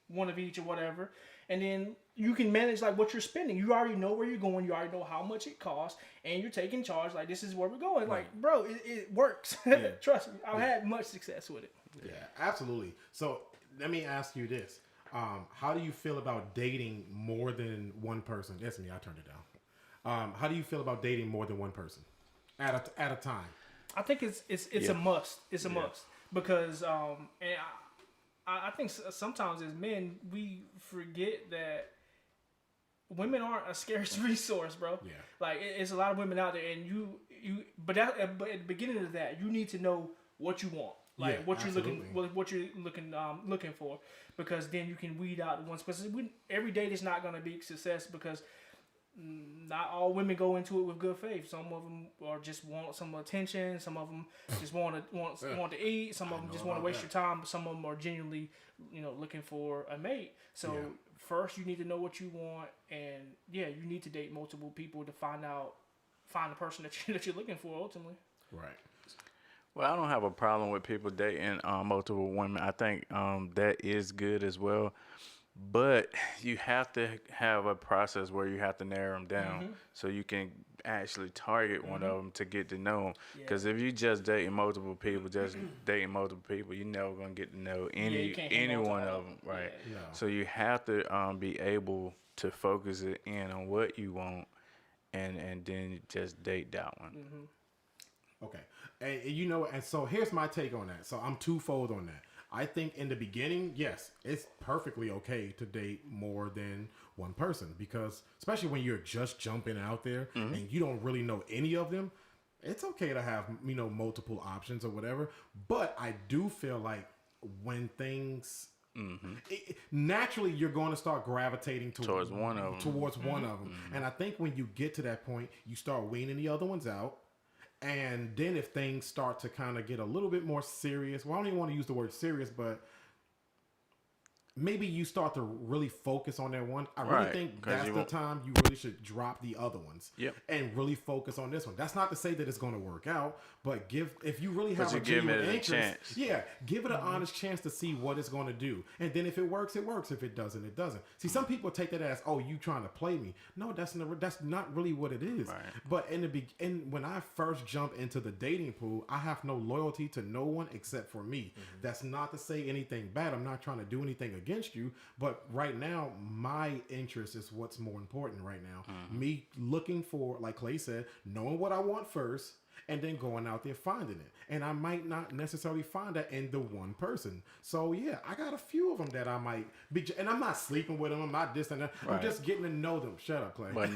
one of each or whatever. And then you can manage like what you're spending. You already know where you're going. You already know how much it costs, and you're taking charge. Like this is where we're going. Like, bro, it works. Yeah. Trust me, I've had much success with it. Yeah, absolutely. So let me ask you this: how do you feel about dating more than one person? That's me. I turned it down. How do you feel about dating more than one person at a time? I think it's a must. It's a must because and I think sometimes as men we forget that women aren't a scarce resource, bro. Yeah. Like it's a lot of women out there, and but at the beginning of that, you need to know what you want, like what you're looking for, because then you can weed out the ones. Because every date is not going to be success because not all women go into it with good faith. Some of them are just want some attention. Some of them just want to eat. Some of them just want to waste your time. But some of them are genuinely, looking for a mate. So first, you need to know what you want, and you need to date multiple people to find the person that you're looking for ultimately. Right. Well, I don't have a problem with people dating multiple women. I think that is good as well. But you have to have a process where you have to narrow them down so you can actually target one of them to get to know them. Because if you just dating multiple people, you're never going to get to know any one of them, right? Yeah. So you have to be able to focus it in on what you want and then just date that one. Mm-hmm. Okay. And so here's my take on that. So I'm twofold on that. I think in the beginning, yes, it's perfectly okay to date more than one person because especially when you're just jumping out there and you don't really know any of them, it's okay to have, multiple options or whatever. But I do feel like when things naturally you're going to start gravitating towards one of them. And I think when you get to that point, you start weaning the other ones out. And then if things start to kind of get a little bit more serious, well, I don't even want to use the word serious, but maybe you start to really focus on that one. I really think that's the time you really should drop the other ones and really focus on this one. That's not to say that it's going to work out, but if you really have a genuine interest, give it an honest chance to see what it's going to do. And then if it works, it works. If it doesn't, it doesn't. See, some people take that as, oh, you trying to play me. No, that's not really what it is. Right. But when I first jump into the dating pool, I have no loyalty to no one except for me. Mm-hmm. That's not to say anything bad. I'm not trying to do anything against you, but right now my interest is what's more important right now. Me looking for, like Clay said, knowing what I want first, and then going out there finding it. And I might not necessarily find that in the one person. So yeah, I got a few of them that I might be, and I'm not sleeping with them. I'm not this and that. I'm just getting to know them. Shut up, Clay. But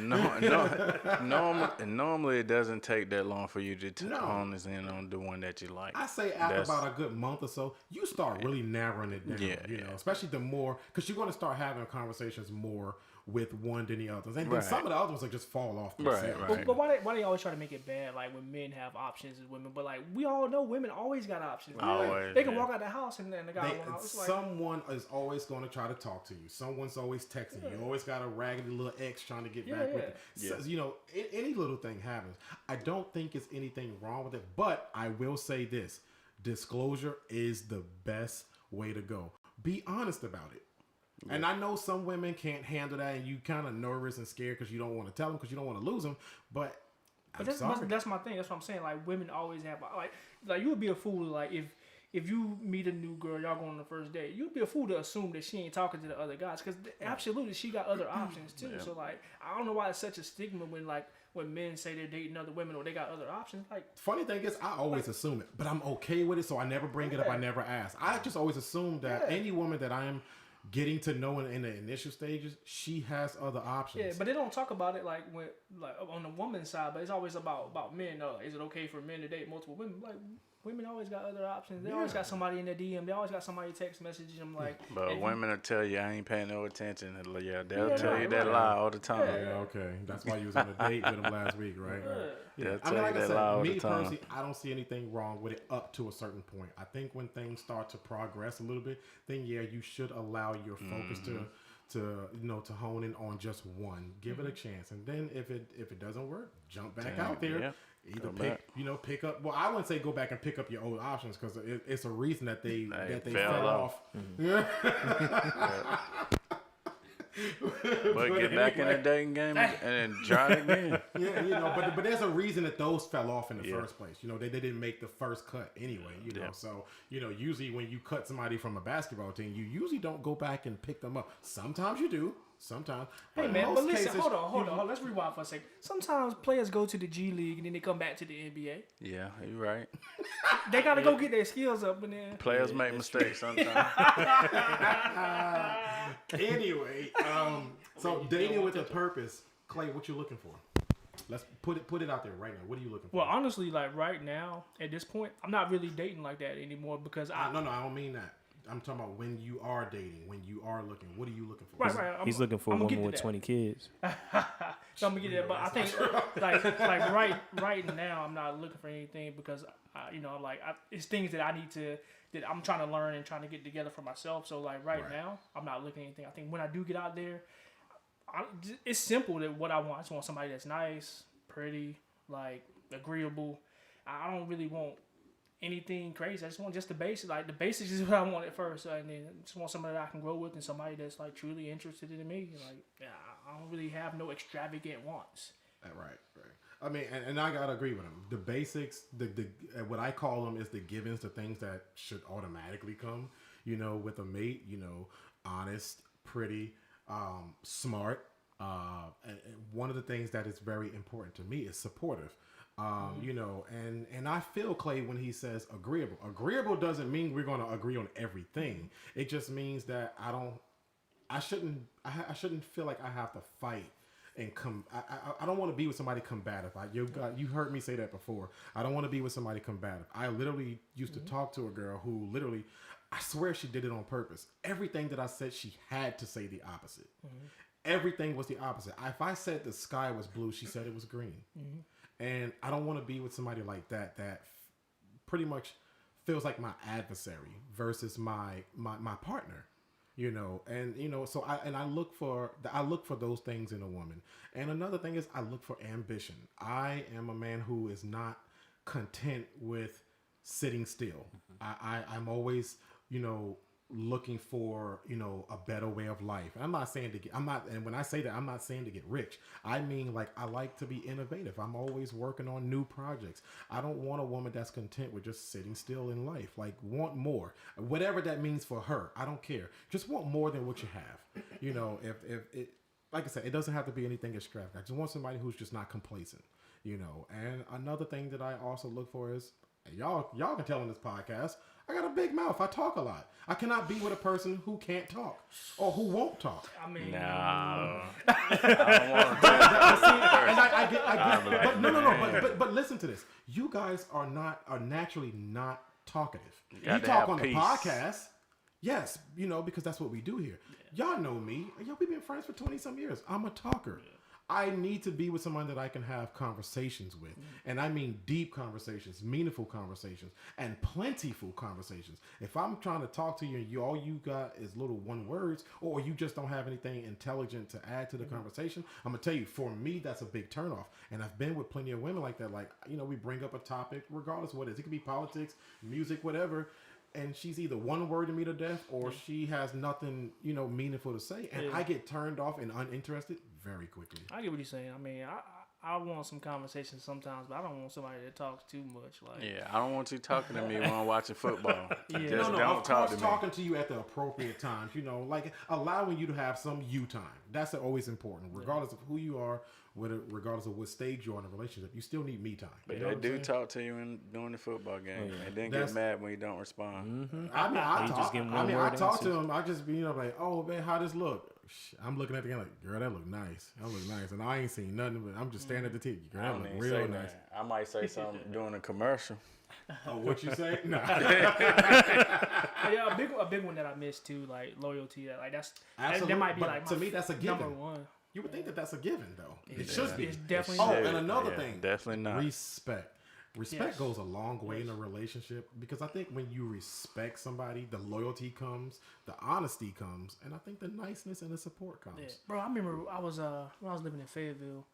normally it doesn't take that long for you to hone this in on the one that you like. I say after about a good month or so, you start really narrowing it down. You know, especially the more, because you're going to start having conversations more with one than the others, and then some of the others will just fall off. But why they always try to make it bad? Like when men have options as women, but like we all know women always got options. Always, they can walk out the house and then the guy someone is always going to try to talk to you. Someone's always texting you. You always got a raggedy little ex trying to get back with you. So, you know, any little thing happens. I don't think it's anything wrong with it, but I will say this: disclosure is the best way to go. Be honest about it. Yeah. And I know some women can't handle that, and you kind of nervous and scared because you don't want to tell them because you don't want to lose them. But that's my thing. That's what I'm saying. Like women always have like you would be a fool like if you meet a new girl, y'all go on the first date, you'd be a fool to assume that she ain't talking to the other guys because absolutely she got other options too. Yeah. So like I don't know why it's such a stigma when men say they're dating other women or they got other options. Like funny thing is I always assume it, but I'm okay with it, so I never bring it up. I never ask. I just always assume that any woman that I am getting to know in the initial stages, she has other options. Yeah, but they don't talk about it like on the woman's side, but it's always about men. Is it okay for men to date multiple women? Like women always got other options. They always got somebody in their DM. They always got somebody text messaging them like. But women will tell you I ain't paying no attention. Yeah, they'll tell you that lie all the time. Yeah, okay. That's why you was on a date with them last week, right? They'll tell you that lie all the time. Personally, I don't see anything wrong with it up to a certain point. I think when things start to progress a little bit, then you should allow your focus to hone in on just one. Give it a chance, and then if it doesn't work, jump back out there. Yeah. Either pick up. Well, I wouldn't say go back and pick up your old options because it's a reason that they fell off. But get back in the dating game and then try it again. Yeah, but there's a reason that those fell off in the first place. You know, they didn't make the first cut anyway. You know, so usually when you cut somebody from a basketball team, you usually don't go back and pick them up. Sometimes you do. Sometimes. Hey man, but listen, hold on. Let's rewind for a second. Sometimes players go to the G League and then they come back to the NBA. Yeah, you're right. They gotta go get their skills up and then. Players make mistakes sometimes. Anyway, so dating with a purpose, Clay, what you looking for? Let's put it out there right now. What are you looking for? Well, honestly, like right now at this point, I'm not really dating like that anymore because no, I don't mean that. I'm talking about when you are dating, when you are looking. What are you looking for? Right. He's looking for a woman with 20 kids. So I'm gonna get that, but I think like right now I'm not looking for anything because it's things that I need that I'm trying to learn and trying to get together for myself. So like right now I'm not looking at anything. I think when I do get out there, it's simple that what I want. I just want somebody that's nice, pretty, like agreeable. I don't really want anything crazy. I just want just the basics. Like the basics is what I want at first, and then just want somebody that I can grow with and somebody that's like truly interested in me. Like I don't really have no extravagant wants. Right. I mean, and I gotta agree with him. The basics, the what I call them is the givens, the things that should automatically come. You know, with a mate. You know, honest, pretty, smart. And one of the things that is very important to me is supportive. You know, and I feel Clay when he says agreeable. Agreeable doesn't mean we're going to agree on everything. It just means that I shouldn't feel like I have to fight and I don't want to be with somebody combative. You heard me say that before. I don't want to be with somebody combative. I literally used to talk to a girl who literally, I swear she did it on purpose. Everything that I said, she had to say the opposite. Everything was the opposite. If I said the sky was blue, she said it was green. And I don't want to be with somebody like that pretty much feels like my adversary versus my partner, you know. And you know, so I look for those things in a woman. And another thing is I look for ambition. I am a man who is not content with sitting still. I'm always, you know, looking for, you know, a better way of life. And and when I say that, I'm not saying to get rich. I mean, like, I like to be innovative. I'm always working on new projects. I don't want a woman that's content with just sitting still in life. Like, want more. Whatever that means for her, I don't care. Just want more than what you have. You know, like I said, it doesn't have to be anything extravagant. I just want somebody who's just not complacent, you know. And another thing that I also look for is, y'all can tell in this podcast, I got a big mouth. I talk a lot. I cannot be with a person who can't talk or who won't talk. I mean, No. I don't want to. And I get, but no. But listen to this. You guys are naturally not talkative. You talk on the podcast. Yes, you know, because that's what we do here. Y'all know me. We've been friends for 20-some years. I'm a talker. I need to be with someone that I can have conversations with. And I mean deep conversations, meaningful conversations, and plentiful conversations. If I'm trying to talk to you and all you got is little one words, or you just don't have anything intelligent to add to the conversation, I'm going to tell you, for me, that's a big turnoff. And I've been with plenty of women like that. Like, you know, we bring up a topic, regardless of what it is. It could be politics, music, whatever. And she's either one word to me to death, or she has nothing, you know, meaningful to say. And I get turned off and uninterested very quickly. I get what you're saying. I mean, I want some conversation sometimes, but I don't want somebody that talks too much. Like, yeah, I don't want you talking to me when I'm watching football. Just No, don't of talk course, to me. talking to you at the appropriate times, you know, like allowing you to have some you time. That's always important, regardless of who you are, regardless of what stage you're in a relationship. You still need me time. But You know they what I'm do saying? talk to you during the football game, and then That's- get mad when you don't respond. I mean, I just give 'em one I word talk to answer. him. I just be, you know, like, oh man, how this look? I'm looking at the game like, girl, that look nice. That look nice, and I ain't seen nothing. But I'm just staring at the TV. Girl, I that don't look even real say nice. that. I might say something during a commercial. Oh, what you say? Nah. But yeah, a big one that I missed too, like loyalty. Like Absolutely. that might be But like to my me, that's a given. number one. You would think that that's a given, though. It should be. It's definitely Oh, Shit, and another yeah, thing. definitely not. Respect. Respect Yes. goes a long way in a relationship, because I think when you respect somebody, the loyalty comes, the honesty comes, and I think the niceness and the support comes. Yeah. Bro, I remember I was when I was living in Fayetteville,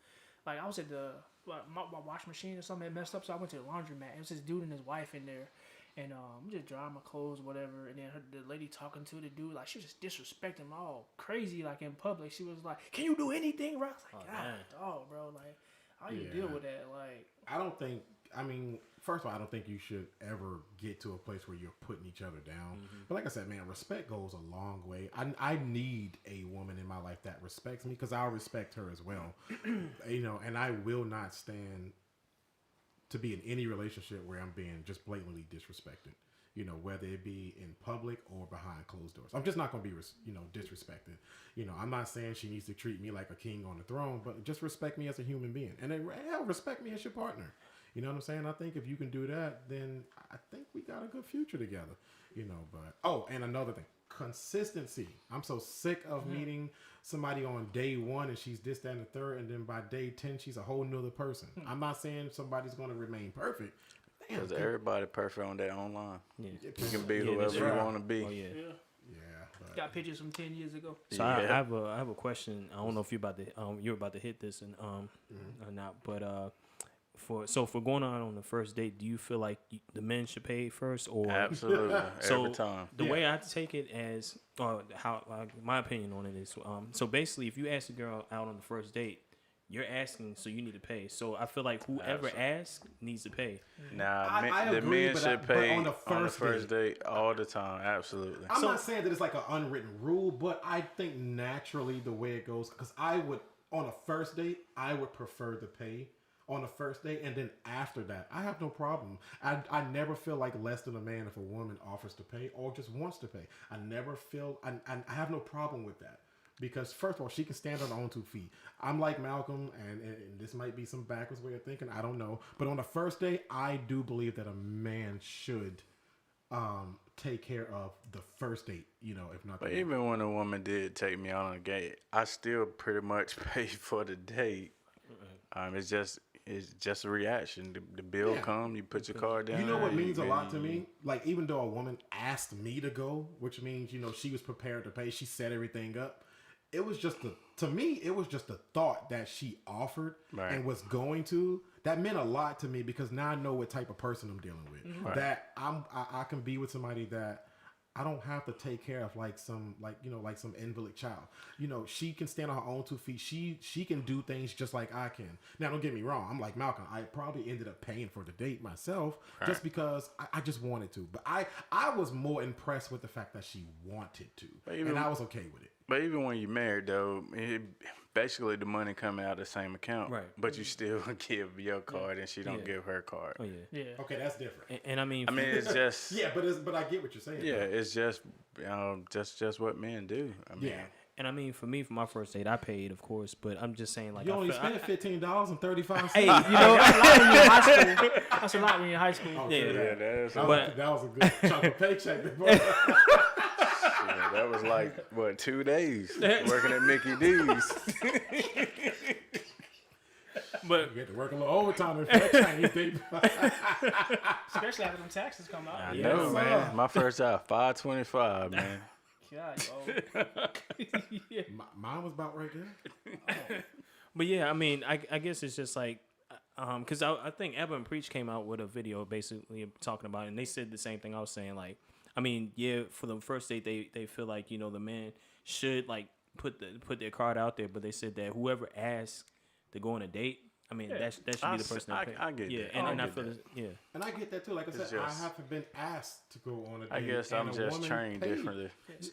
like I was at the my wash machine or something had messed up, so I went to the laundromat. It was this dude and his wife in there, and I'm just drying my clothes, whatever. And then the lady talking to the dude, like she was just disrespecting him all crazy, like in public. She was like, "Can you do anything?" Right? I was like, man. dog, bro, like how you deal with that? Like, I don't think, I mean, first of all, I don't think you should ever get to a place where you're putting each other down. But like I said, man, respect goes a long way. I need a woman in my life that respects me, because I'll respect her as well. You know, and I will not stand to be in any relationship where I'm being just blatantly disrespected. You know, whether it be in public or behind closed doors. I'm just not going to be, disrespected. You know, I'm not saying she needs to treat me like a king on the throne, but just respect me as a human being. And then, hell, respect me as your partner. You know what I'm saying? I think if you can do that, then I think we got a good future together. You know, but, oh, and another thing, consistency. I'm so sick of meeting somebody on day one and she's this, that, and the third, and then by day 10, she's a whole nother person. I'm not saying somebody's going to remain perfect. Damn, Because everybody perfect on their own line. Yeah. You can be whoever that's you right. want to be. Oh yeah. Yeah, but got pictures from 10 years ago. So I have a question. I don't know if you're about to hit this and or not, but for going on the first date, do you feel like the men should pay first, or Absolutely. so Every time. the way I take it as, or how my opinion on it is, so basically, if you ask a girl out on the first date, you're asking, so you need to pay. So I feel like whoever asks needs to pay. Nah, I the agree, men but should but pay on the first date all the time. Absolutely. I'm not saying that it's like an unwritten rule, but I think naturally the way it goes, because I would, on a first date, I would prefer to pay on the first date, and then after that, I have no problem. I never feel like less than a man if a woman offers to pay or just wants to pay. I never feel, I have no problem with that. Because first of all, she can stand on her own 2 feet. I'm like Malcolm, and this might be some backwards way of thinking. I don't know. But on the first day, I do believe that a man should take care of the first date. You know, if not. But even when a woman did take me out on a date, I still pretty much paid for the date. It's just a reaction. The bill come, you put your card down. You know what means a lot to me? Like, even though a woman asked me to go, which means, you know, she was prepared to pay, she set everything up. It was just to me, it was just the thought that she offered and was going to. That meant a lot to me, because now I know what type of person I'm dealing with. Right. That I can be with somebody that I don't have to take care of like some invalid child. You know, she can stand on her own 2 feet. She can do things just like I can. Now, don't get me wrong. I'm like Malcolm. I probably ended up paying for the date myself just because I just wanted to. But I was more impressed with the fact that she wanted to, and I was okay with it. But even when you're married, though, basically the money coming out of the same account, Right. But you still give your card and she don't give her card. Oh yeah. Okay, that's different. And I mean, it's just Yeah, but I get what you're saying. yeah, though. it's just what men do. I mean, Yeah. And I mean, for me, for my first date, I paid, of course, but I'm just saying, like, You only spent $15.35. hey, you know, that's a lot when you're in high school. Okay, Yeah. that was a good chunk of paycheck. That was like what 2 days working at Mickey D's. but You get to work a little overtime if that Chinese date. Especially after them taxes come out. I know, man. My first job, $5.25, man. God, Mine was about right there. But yeah, I mean, I guess it's just like, because I think Abba and Preach came out with a video basically talking about it, and they said the same thing I was saying. Like, I mean, yeah, for the first date, they feel like, you know, the man should like put their card out there, but they said that whoever asks to go on a date, I mean, that should be the person that pays. I get yeah, that. and I I get feel that. yeah. And I get that too. Like I said, I haven't been asked to go on a date. I guess and I'm a just woman trained paid- differently.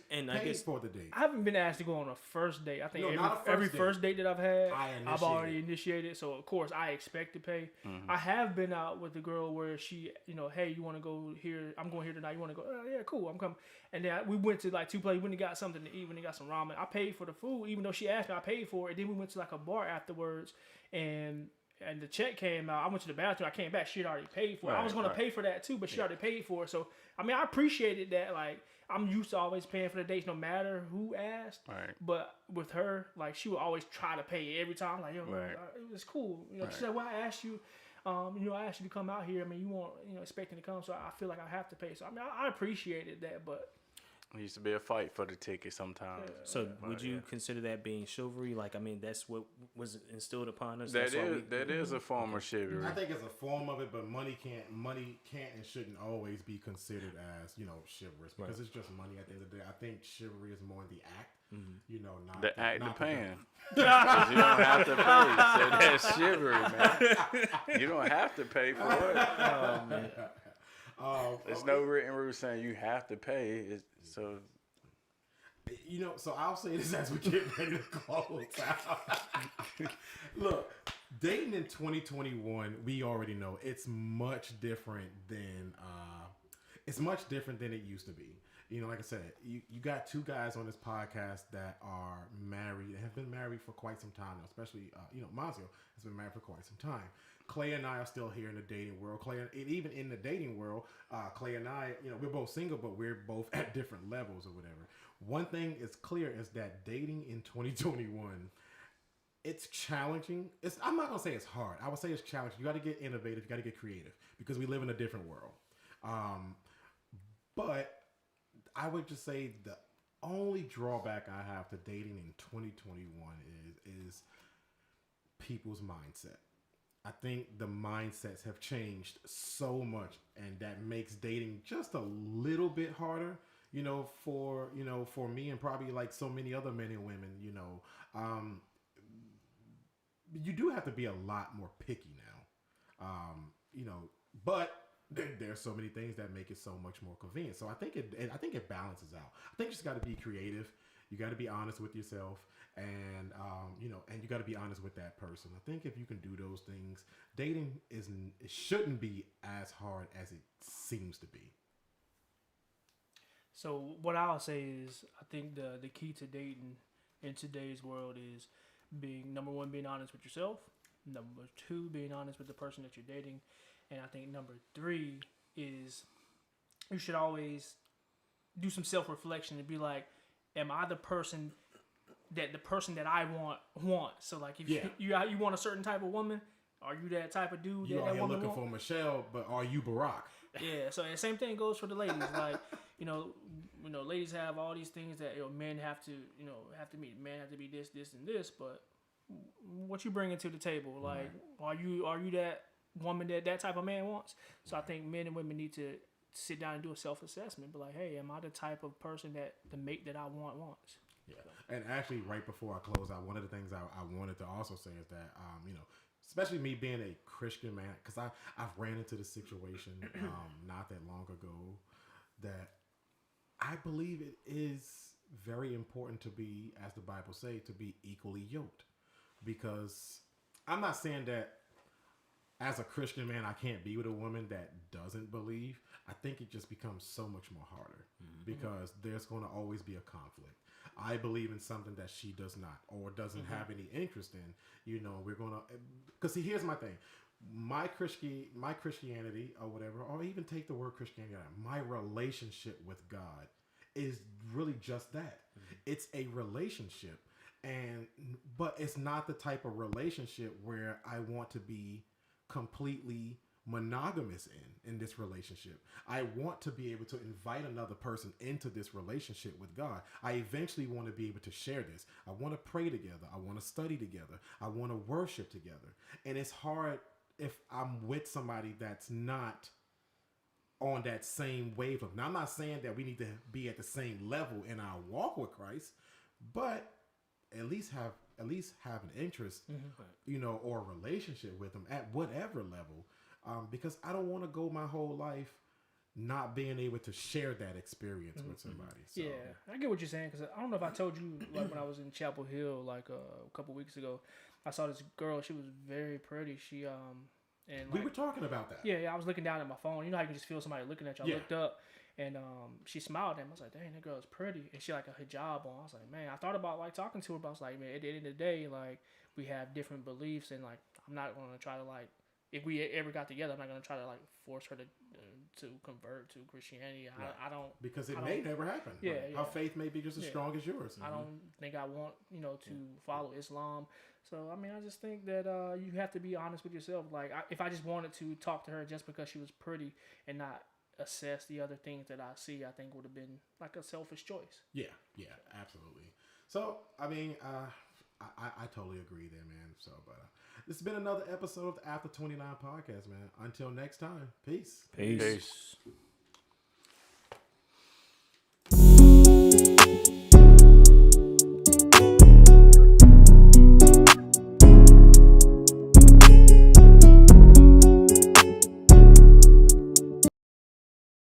And I paid guess for the date. I haven't been asked to go on a first date. I think No, not a every first first date that I've had, I've already initiated. initiated. So of course I expect to pay. Mm-hmm. I have been out with a girl where she, you know, hey, you want to go here? I'm going here tonight. You want to go? Oh, yeah, cool. I'm coming. And then we went to like two places. We went and got something to eat. We got some ramen. I paid for the food, even though she asked me. I paid for it. Then we went to like a bar afterwards, and the check came out. I went to the bathroom. I came back. She had already paid for it. I was going to pay for that too, but she already paid for it. So, I mean, I appreciated that. Like, I'm used to always paying for the dates no matter who asked. Right. But with her, like, she would always try to pay every time. Like, yo, Right. it was cool. You know, she said, well, I asked you, I asked you to come out here. I mean, you weren't, expecting to come, so I feel like I have to pay. So, I mean, I appreciated that, but. It used to be a fight for the ticket sometimes. So would you consider that being chivalry? Like, I mean, that's what was instilled upon us. That is a form of chivalry. I think it's a form of it, but money can't and shouldn't always be considered as, chivalrous because it's just money at the end of the day. I think chivalry is more in the act, not The act not of paying. 'Cause you don't have to pay. So that's chivalry, man. You don't have to pay for it. Oh man. There's no written rule saying you have to pay. So I'll say this as we get ready to close out. Look, dating in 2021, we already know it's much different than it used to be. Like I said, you got two guys on this podcast that are married and have been married for quite some time now, especially, Mazio has been married for quite some time. Clay and I are still here in the dating world. And even in the dating world, Clay and I, we're both single, but we're both at different levels or whatever. One thing is clear is that dating in 2021, it's challenging. I'm not going to say it's hard. I would say it's challenging. You got to get innovative. You got to get creative because we live in a different world. But I would just say the only drawback I have to dating in 2021 is people's mindset. I think the mindsets have changed so much, and that makes dating just a little bit harder, for me and probably like so many other men and women, you do have to be a lot more picky now, but there's so many things that make it so much more convenient. So I think it balances out. I think you just got to be creative. You got to be honest with yourself, and and you got to be honest with that person. I think if you can do those things, dating it shouldn't be as hard as it seems to be. So what I'll say is, I think the key to dating in today's world is number one, being honest with yourself. Number two, being honest with the person that you're dating. And I think number three is you should always do some self-reflection and be like, am I the person that I want? So like if you want a certain type of woman, are you that type of dude you that are here woman looking for Michelle, but are you Barack? Yeah, so the same thing goes for the ladies. Like, ladies have all these things that men have to meet. Men have to be this, and this. But what you bringing to the table? Like, are you that woman that type of man wants? So I think men and women need to sit down and do a self-assessment. Be like, hey, am I the type of person that the mate that I wants? Yeah, and actually, right before I close out, one of the things I wanted to also say is that, especially me being a Christian man, because I've ran into the situation not that long ago that I believe it is very important to be, as the Bible says, to be equally yoked. because I'm not saying that as a Christian man, I can't be with a woman that doesn't believe. I think it just becomes so much more harder because there's going to always be a conflict. I believe in something that she does not or doesn't have any interest in. You know, we're going to, because see, here's my thing. My Christianity or whatever, or even take the word Christianity out, my relationship with God is really just that. It's a relationship. But it's not the type of relationship where I want to be completely monogamous in this relationship. I want to be able to invite another person into this relationship with God. I eventually want to be able to share this. I want to pray together. I want to study together. I want to worship together. And it's hard if I'm with somebody that's not on that same wavelength. Now, I'm not saying that we need to be at the same level in our walk with Christ, but at least have an interest, you know, or a relationship with them at whatever level. Because I don't want to go my whole life not being able to share that experience with somebody. So. Yeah, I get what you're saying, because I don't know if I told you, like when I was in Chapel Hill like a couple weeks ago, I saw this girl. She was very pretty. She and like, we were talking about that. Yeah, I was looking down at my phone. You know how you can just feel somebody looking at you. I looked up and she smiled at me. I was like, dang, that girl's pretty. And she like a hijab on. I was like, man, I thought about like talking to her, but I was like, man, at the end of the day, like we have different beliefs, and like I'm not gonna try to like, if we ever got together, I'm not gonna try to like force her to convert to Christianity. I don't, because it may never happen. Yeah, right? Her faith may be just as strong as yours. I don't think I want to follow Islam. So I mean, I just think that you have to be honest with yourself. Like if I just wanted to talk to her just because she was pretty and not assess the other things that I see, I think would have been like a selfish choice. Yeah, absolutely. So I mean, I totally agree there, man. So, but this has been another episode of the After 29 podcast, man. Until next time, peace. Peace.